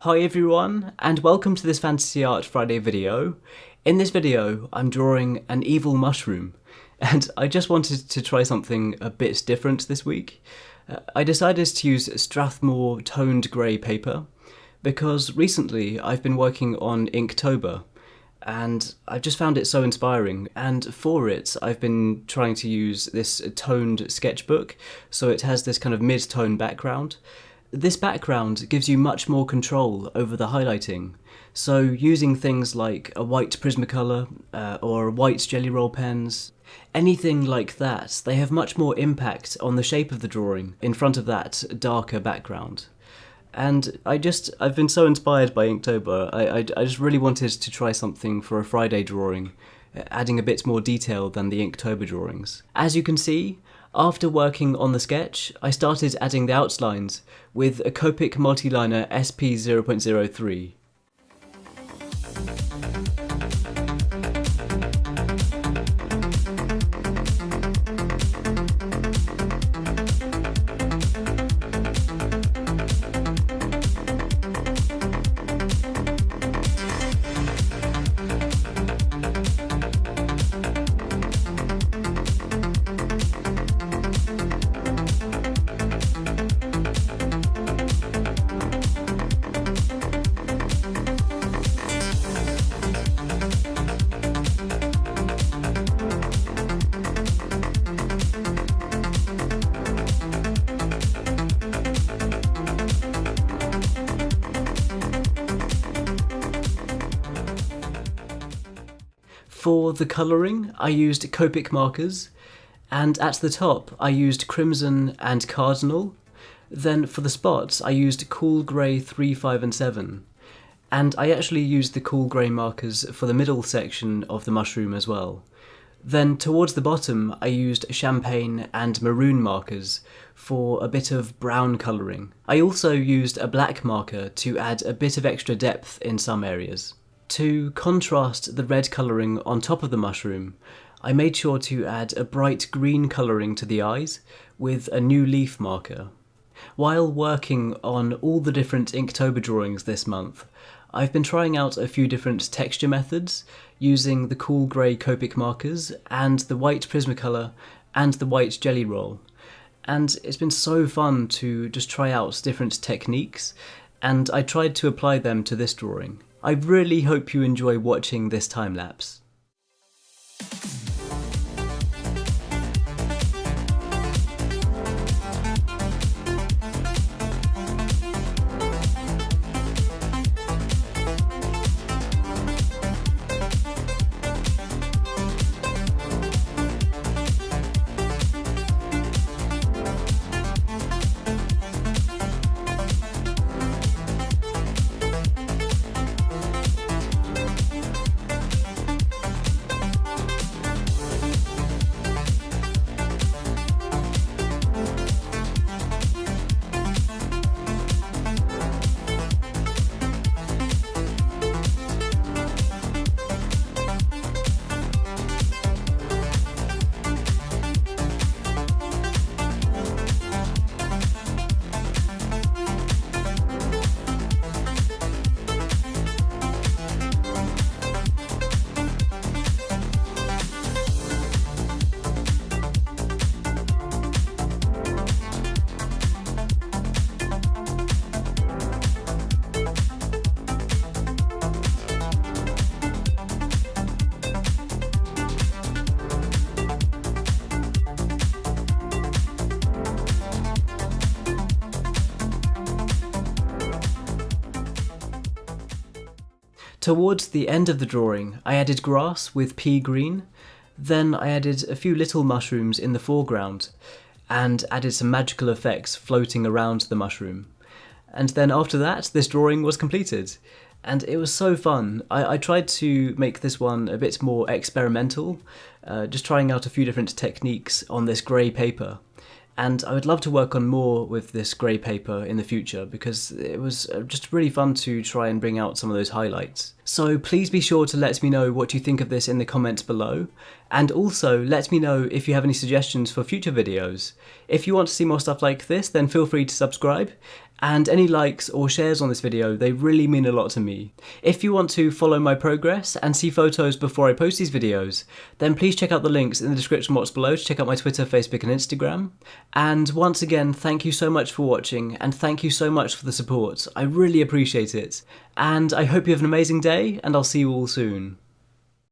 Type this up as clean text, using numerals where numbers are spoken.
Hi everyone, and welcome to this Fantasy Art Friday video. In this video, I'm drawing an evil mushroom, and I just wanted to try something a bit different this week. I decided to use Strathmore toned grey paper, because recently I've been working on Inktober, and I've just found it so inspiring, and for it I've been trying to use this toned sketchbook, so it has this kind of mid-tone background. This background gives you much more control over the highlighting, so using things like a white Prismacolor or white Jelly Roll pens, anything like that, they have much more impact on the shape of the drawing in front of that darker background. And I've been so inspired by Inktober, I just really wanted to try something for a Friday drawing, adding a bit more detail than the Inktober drawings. As you can see, after working on the sketch, I started adding the outlines with a Copic Multiliner SP 0.03. For the colouring, I used Copic markers, and at the top I used Crimson and Cardinal. Then for the spots I used Cool Grey 3, 5 and 7. And I actually used the Cool Grey markers for the middle section of the mushroom as well. Then towards the bottom I used Champagne and Maroon markers for a bit of brown colouring. I also used a black marker to add a bit of extra depth in some areas. To contrast the red colouring on top of the mushroom, I made sure to add a bright green colouring to the eyes with a new leaf marker. While working on all the different Inktober drawings this month, I've been trying out a few different texture methods using the Cool Grey Copic markers and the white Prismacolor and the white Jelly Roll. And it's been so fun to just try out different techniques, and I tried to apply them to this drawing. I really hope you enjoy watching this time-lapse. Towards the end of the drawing, I added grass with pea green, then I added a few little mushrooms in the foreground, and added some magical effects floating around the mushroom. And then after that, this drawing was completed, and it was so fun. I tried to make this one a bit more experimental, just trying out a few different techniques on this grey paper. And I would love to work on more with this grey paper in the future because it was just really fun to try and bring out some of those highlights. So please be sure to let me know what you think of this in the comments below, and also let me know if you have any suggestions for future videos. If you want to see more stuff like this, then feel free to subscribe, and any likes or shares on this video, they really mean a lot to me. If you want to follow my progress and see photos before I post these videos, then please check out the links in the description box below to check out my Twitter, Facebook and Instagram. And once again, thank you so much for watching, and thank you so much for the support. I really appreciate it. And I hope you have an amazing day, and I'll see you all soon.